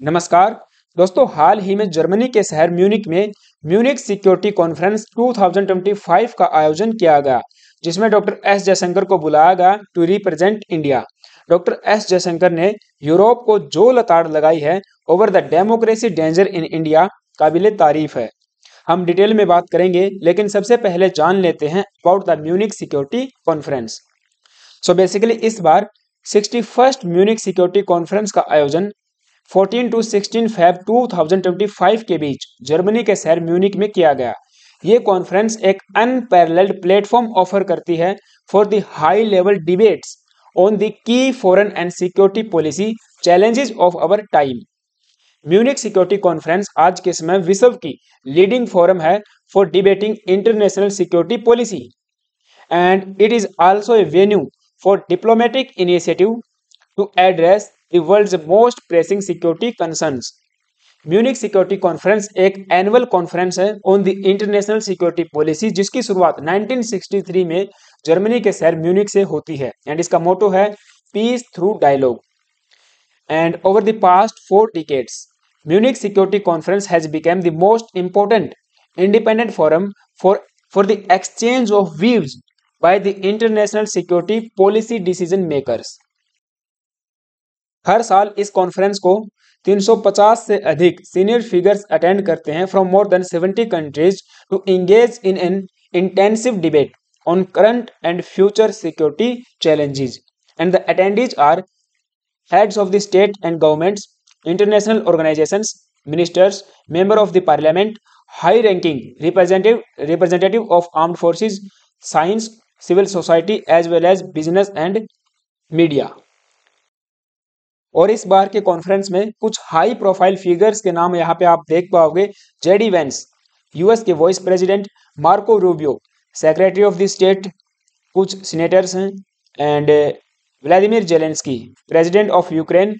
नमस्कार दोस्तों, हाल ही में जर्मनी के शहर म्यूनिक में म्यूनिक सिक्योरिटी कॉन्फ्रेंस 2025 का आयोजन किया गया, जिसमें डॉक्टर एस जयशंकर को बुलाया गया to represent India. Doctor S Jaishankar ने यूरोप को जो लताड़ लगाई है over the democracy danger in India, काबिले तारीफ है। हम डिटेल में बात करेंगे, लेकिन सबसे पहले जान लेते हैं about the Munich security conference. So basically इस बार 61st म्यूनिक सिक्योरिटी कॉन्फ्रेंस का आयोजन 14 टू 16 फेब 2025 के बीच जर्मनी के शहर म्यूनिक में किया गया। ये कॉन्फ्रेंस एक अनपैरेलल्ड प्लेटफॉर्म ऑफर करती है for the high level debates on the की foreign and security policy challenges of our time. Munich security conference आज के समय विश्व की लीडिंग फोरम है for debating international security policy, and it is also a venue for diplomatic initiative to address the world's most pressing security concerns. Munich security conference एक annual conference है on the international security policy, जिसकी शुरुआत 1963 में Germany के शहर Munich से होती है, एंड इसका मोटो है peace through dialogue. And over the past 4 decades, Munich security conference has become the most important independent forum for the exchange of views by the international security policy decision makers. हर साल इस conference को 350 से अधिक senior figures attend करते हैं from more than 70 countries to engage in an intensive debate on current and future security challenges, and the attendees are heads of the state and governments, international organizations, ministers, member of the parliament, high-ranking representative of armed forces, science, civil society, as well as business and media. और इस बार के conference में कुछ high profile figures के नाम यहाँ पे आप देख पाओगे। जेडी वेंस, यूएस के vice president, Marco Rubio, secretary of the state, कुछ सीनेटर्स हैं, and Vladimir Zelensky, president of Ukraine,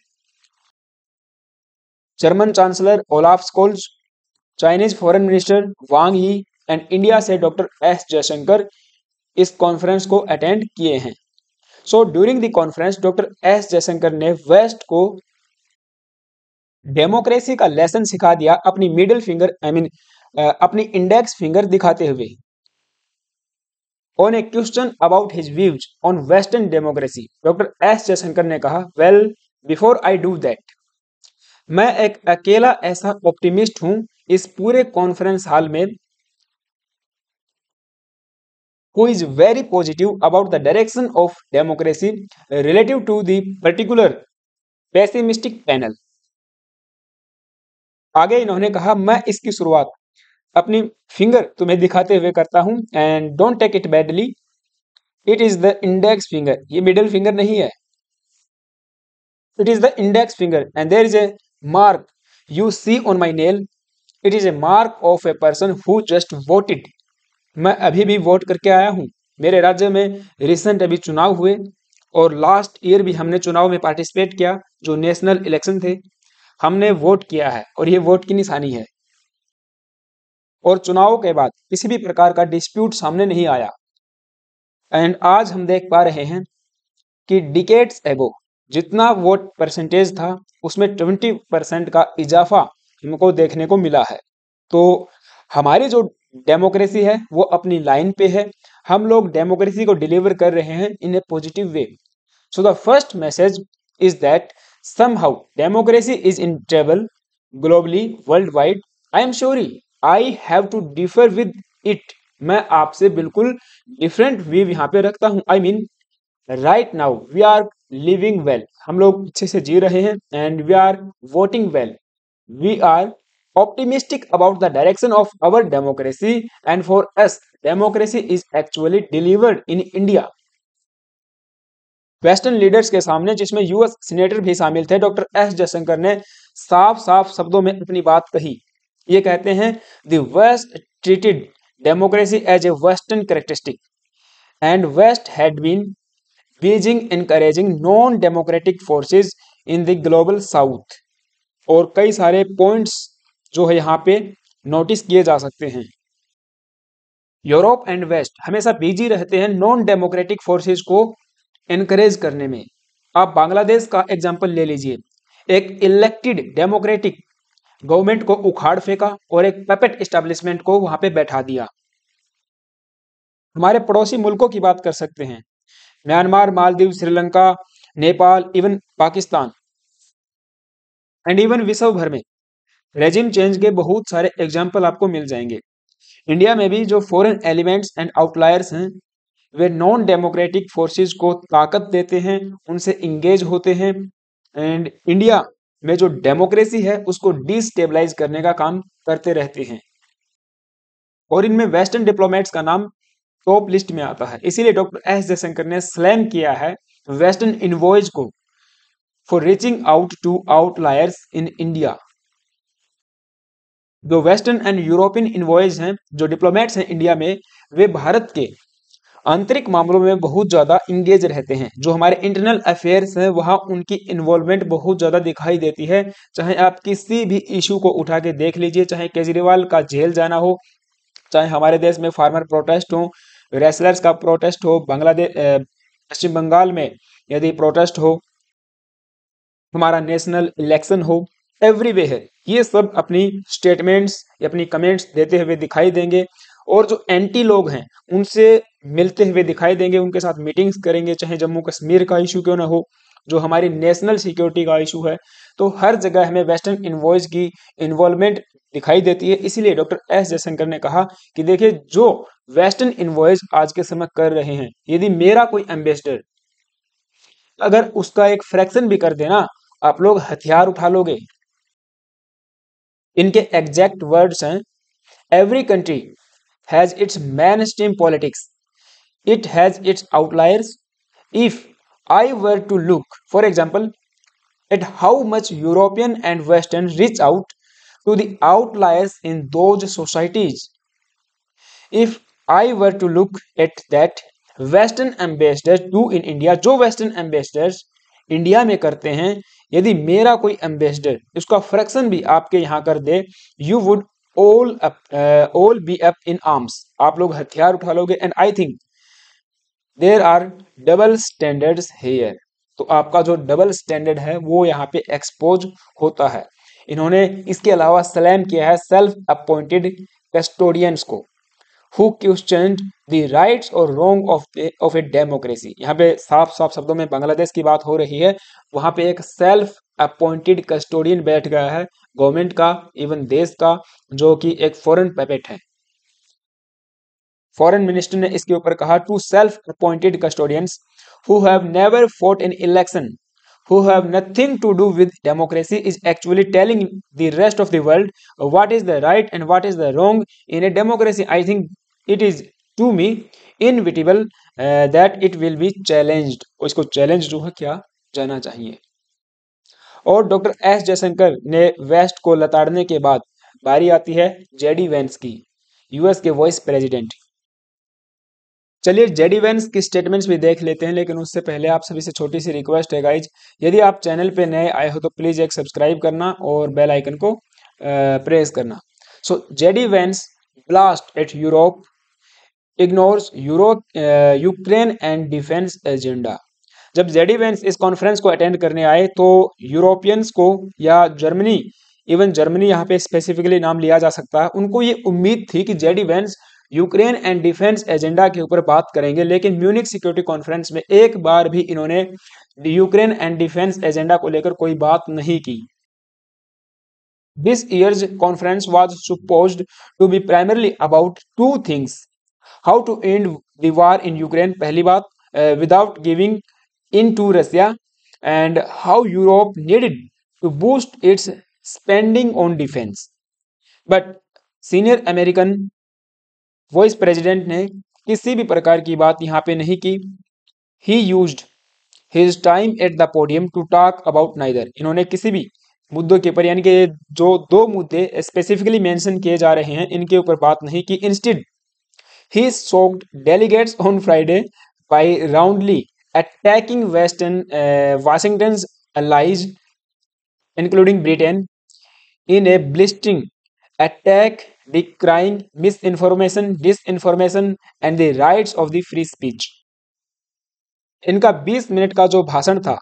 German chancellor Olaf Scholz, Chinese foreign minister Wang Yi, and India से डॉक्टर एस जयशंकर इस conference को attend किए हैं। So during the conference doctor S Jaishankar ने West को democracy का लेसन सिखा दिया अपनी मिडिल फिंगर अपनी इंडेक्स फिंगर दिखाते हुए। On A question about his views on western democracy, doctor S Jaishankar ने कहा, well before I do that, मैं एक अकेला ऐसा ऑप्टिमिस्ट हूं इस पूरे कॉन्फ्रेंस हॉल में who is very positive about the direction of democracy relative to the particular pessimistic panel. आगे इन्होंने कहा, मैं इसकी शुरुआत अपनी फिंगर तुम्हें दिखाते हुए करता हूं, and don't take it badly, it is the index finger, ये मिडिल फिंगर नहीं है, it is the index finger, and there is a mark you see on my nail, it is a mark of a person who just voted. मैं अभी भी vote करके आया हूं। मेरे राज्य में रिसेंट अभी चुनाव हुए, और लास्ट ईयर भी हमने चुनाव में पार्टिसिपेट किया, जो नेशनल इलेक्शन थे, हमने वोट किया है, और ये वोट की निशानी है। और चुनाव के बाद किसी भी प्रकार का डिस्प्यूट सामने नहीं आया। एंड आज हम देख पा रहे हैं कि डिकेड्स एगो जितना वोट परसेंटेज था, उसमें 20% का इजाफा हमको देखने को मिला है। तो हमारी जो डेमोक्रेसी है वो अपनी लाइन पे है। हम लोग डेमोक्रेसी को डिलीवर कर रहे हैं in a positive way. So the first message is that somehow democracy is in trouble globally, world wide. I am sorry I have to differ with it. मैं आपसे बिल्कुल डिफरेंट व्यू यहाँ पे रखता हूँ। I mean right now we are living well, हम लोग अच्छे से जी रहे हैं, and we are voting well, we are optimistic about the direction of our democracy, and for us democracy is actually delivered in India. Western leaders के सामने, जिसमें यूएस सीनेटर भी शामिल थे, डॉक्टर एस जयशंकर ने साफ साफ शब्दों में अपनी बात कही। ये कहते हैं, the West treated democracy as a Western characteristic, and West had been Beijing encouraging non democratic forces in the Global South. और कई सारे पॉइंट्स जो है यहाँ पे नोटिस किए जा सकते हैं। यूरोप एंड वेस्ट हमेशा बिजी रहते हैं नॉन डेमोक्रेटिक फोर्सेस को एनकरेज करने में। आप बांग्लादेश का एग्जाम्पल ले लीजिए। एक इलेक्टेड डेमोक्रेटिक गवर्नमेंट को उखाड़ फेंका और एक पपेट एस्टेब्लिशमेंट को वहां पे बैठा दिया। हमारे पड़ोसी मुल्कों की बात कर सकते हैं, Myanmar, Maldives, Sri Lanka, Nepal, even Pakistan and even विश्व भर में रेजिम चेंज के बहुत सारे एग्जाम्पल आपको मिल जाएंगे। इंडिया में भी जो फॉरेन एलिमेंट्स एंड आउटलायर्स हैं, वे नॉन डेमोक्रेटिक फोर्सेस को ताकत देते हैं, उनसे इंगेज होते हैं एंड इंडिया में जो डेमोक्रेसी है उसको डिस्टेबलाइज करने का काम करते रहते हैं। और इनमें वेस्टर्न डिप्लोमेट्स का नाम टॉप लिस्ट में आता है। इसीलिए डॉक्टर एस जयशंकर ने स्लैम किया है वेस्टर्न इन्वॉयज को for reaching out to outliers in India. जो वेस्टर्न एंड यूरोपियन इन्वॉयज हैं, जो डिप्लोमेट्स हैं इंडिया में, वे भारत के आंतरिक मामलों में बहुत ज्यादा इंगेज रहते हैं। जो हमारे इंटरनल अफेयर्स हैं वहां उनकी इन्वॉल्वमेंट बहुत ज्यादा दिखाई देती है। चाहे आप किसी भी इशू को उठा के देख लीजिए, चाहे केजरीवाल का जेल जाना हो, चाहे हमारे देश में फार्मर प्रोटेस्ट हो, रेसलर्स का प्रोटेस्ट हो, बांग्लादेश पश्चिम बंगाल में यदि प्रोटेस्ट हो, हमारा नेशनल इलेक्शन हो, एवरीवेयर ये सब अपनी स्टेटमेंट्स या अपनी कमेंट्स देते हुए दिखाई देंगे। और जो एंटी लोग हैं उनसे मिलते हुए दिखाई देंगे, उनके साथ मीटिंग्स करेंगे, चाहे जम्मू कश्मीर का इशू क्यों ना हो, जो हमारी नेशनल सिक्योरिटी का इशू है। तो हर जगह हमें वेस्टर्न इन्वॉयज की इन्वॉल्वमेंट दिखाई देती है। इसीलिए डॉक्टर एस जयशंकर ने कहा कि देखिए, जो वेस्टर्न इन्वॉयज आज के समय कर रहे हैं, यदि मेरा कोई एम्बेसडर अगर उसका एक फ्रैक्शन भी कर देना, आप लोग हथियार उठा लोगे। इनके एग्जैक्ट वर्ड्स हैं, every country has its mainstream politics. It has its outliers. If I were to look, for example, at how much European and Western reach out to the outliers in those societies, if I were to look at that Western ambassadors do in India, जो Western ambassadors India में करते हैं, यदि मेरा कोई ambassador उसका fraction भी आपके यहाँ कर दे, you would all be up in arms. आप लोग हथियार उठा लोगे। And I think there are double standards here. तो आपका जो डबल स्टैंडर्ड है वो यहाँ पे एक्सपोज होता है। इन्होंने इसके अलावा सलाम किया है सेल्फ अपॉइंटेड कस्टोडियंस को, who questioned the rights or wrong of a democracy। यहाँ पे साफ साफ शब्दों में बांग्लादेश की बात हो रही है। वहां पे एक सेल्फ अपॉइंटेड कस्टोडियन बैठ गया है गवर्नमेंट का, इवन देश का, जो कि एक फॉरेन पैपेट है। फॉरेन मिनिस्टर ने इसके ऊपर कहा, to self appointed custodians who have never fought in election, who have nothing to do with democracy, is actually telling the rest of the world what is the right and what is the wrong in a democracy. I think it is to me inevitable that it will be challenged। उसको challenge जो है क्या जाना चाहिए। और doctor S Jaishankar ने West को लताड़ने के बाद बारी आती है जेडी वेंस की, यूएस के वाइस प्रेसिडेंट। चलिए जेडी वेंस की स्टेटमेंट्स भी देख लेते हैं, लेकिन उससे पहले आप सभी से छोटी सी रिक्वेस्ट है गाइज, यदि आप चैनल पे नए आए हो तो प्लीज एक सब्सक्राइब करना और बेल आइकन को प्रेस करना। So JD Vance blast at Europe, ignores Ukraine and defence agenda. जब जेडी वेंस इस कॉन्फ्रेंस को अटेंड करने आए तो यूरोपियंस को, या जर्मनी, इवन जर्मनी यहाँ पे स्पेसिफिकली नाम लिया जा सकता है, उनको ये उम्मीद थी कि JD Vance Ukraine and defence agenda के ऊपर बात करेंगे। लेकिन म्यूनिक सिक्योरिटी कॉन्फ्रेंस में एक बार भी इन्होंने यूक्रेन एंड डिफेंस एजेंडा को लेकर कोई बात नहीं की। This year's conference was supposed to be primarily about two things, how to end the war in Ukraine, पहली बात, without giving in to Russia, and how Europe needed to boost its spending on defence. But senior American vice president ने किसी भी प्रकार की बात यहाँ पे नहीं की। He used his time at the podium to talk about neither. इन्होंने किसी भी मुद्दों के ऊपर, यानी कि जो दो मुद्दे स्पेसिफिकली मेंशन किए जा रहे हैं, इनके ऊपर बात नहीं की। Instead he shocked delegates on Friday by roundly attacking Washington's allies including Britain in a blistering attack decrying misinformation, disinformation and the rights of the free speech। इनका 20 मिनट का जो भाषण था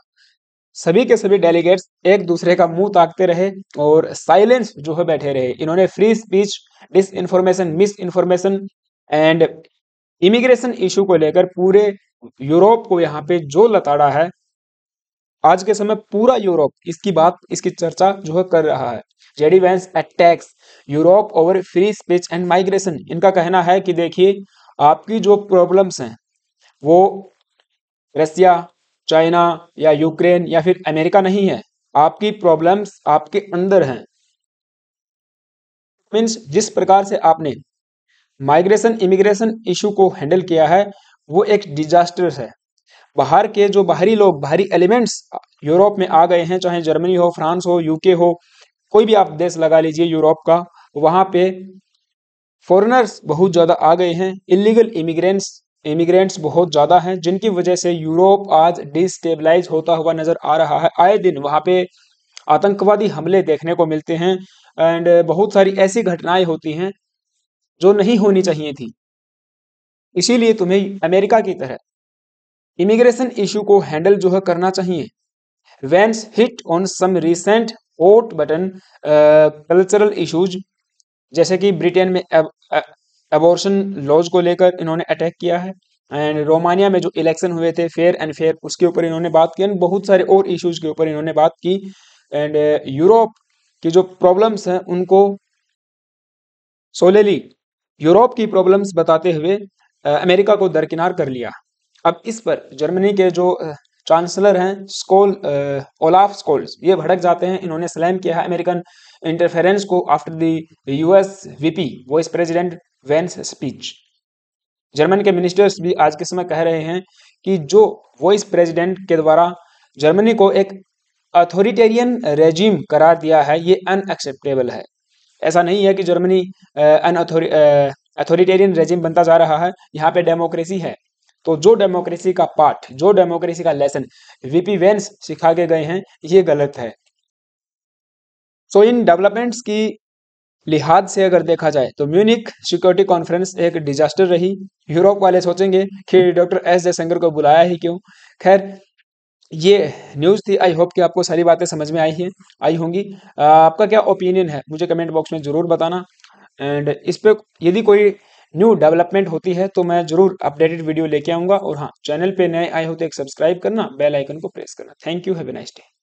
सभी के सभी डेलीगेट्स एक दूसरे का मुंह ताकते रहे और साइलेंस जो है बैठे रहे। इन्होंने free speech, disinformation, misinformation and immigration issue को लेकर पूरे यूरोप को यहाँ पे जो लताड़ा है, आज के समय पूरा यूरोप इसकी चर्चा जो है कर रहा है। JD Vance attacks Europe over free speech and migration. इनका कहना है कि देखिए, आपकी जो प्रॉब्लम्स हैं वो रसिया, चाइना या यूक्रेन या फिर अमेरिका नहीं है, आपकी प्रॉब्लम्स आपके अंदर हैं। मीन्स जिस प्रकार से आपने माइग्रेशन इमिग्रेशन इशू को हैंडल किया है वो एक डिजास्टर है। बाहर के जो बाहरी लोग, बाहरी एलिमेंट्स यूरोप में आ गए हैं, चाहे जर्मनी हो, फ्रांस हो, यूके हो, कोई भी आप देश लगा लीजिए यूरोप का, वहां पे फॉरेनर्स बहुत ज़्यादा आ गए हैं। इलीगल इमिग्रेंट्स बहुत ज़्यादा हैं, जिनकी वजह से यूरोप आज डिस्टेबलाइज होता हुआ नज़र आ रहा है। आए दिन वहाँ पे आतंकवादी हमले देखने को मिलते हैं एंड बहुत सारी ऐसी घटनाएं होती हैं जो नहीं होनी चाहिए थी। इसीलिए तुम्हें अमेरिका की तरह इमिग्रेशन इशू को हैंडल जो है करना चाहिए। Vance hit on some recent hot button cultural issues, जैसे कि ब्रिटेन में अबॉर्शन लॉज को लेकर इन्होंने अटैक किया है एंड रोमानिया में जो इलेक्शन हुए थे फेयर एंड फेयर, उसके ऊपर इन्होंने बात की एंड बहुत सारे और इश्यूज के ऊपर इन्होंने बात की एंड यूरोप की जो प्रॉब्लम्स हैं उनको सोलेली यूरोप की प्रॉब्लम्स बताते हुए अमेरिका को दरकिनार कर लिया। अब इस पर जर्मनी के जो चांसलर हैं ओलाफ स्कोल्स, ये भड़क जाते हैं। इन्होंने स्लैम किया है अमेरिकन इंटरफेरेंस को after the US VP vice president Vance speech. German के मिनिस्टर्स भी आज के समय कह रहे हैं कि जो वाइस प्रेसिडेंट के द्वारा जर्मनी को एक अथॉरिटेरियन रेजिम करार दिया है, ये अनएक्सेप्टेबल है। ऐसा नहीं है कि जर्मनी अथॉरिटेरियन रेजिम बनता जा रहा है, यहाँ पे डेमोक्रेसी है। तो जो डेमोक्रेसी का पाठ, जो डेमोक्रेसी का लेसन वीपी वेंस सिखा के गए हैं, ये गलत है। सो इन डेवलपमेंट्स की लिहाज से अगर देखा जाए तो म्यूनिक सिक्योरिटी कॉन्फ्रेंस एक डिजास्टर रही। यूरोप वाले सोचेंगे कि डॉक्टर एस जयशंकर को बुलाया ही क्यों। खैर, ये न्यूज़ थी। आई होप कि आपको सारी बातें समझ में आई होंगी। आपका क्या ओपिनियन है मुझे कमेंट बॉक्स में ज़रूर बताना एंड इस पे यदि कोई न्यू डेवलपमेंट होती है तो मैं ज़रूर अपडेटेड वीडियो लेके आऊँगा। और हाँ, चैनल पे नए आए हो तो एक सब्सक्राइब करना, बेल आइकन को प्रेस करना। Thank you, have a nice day.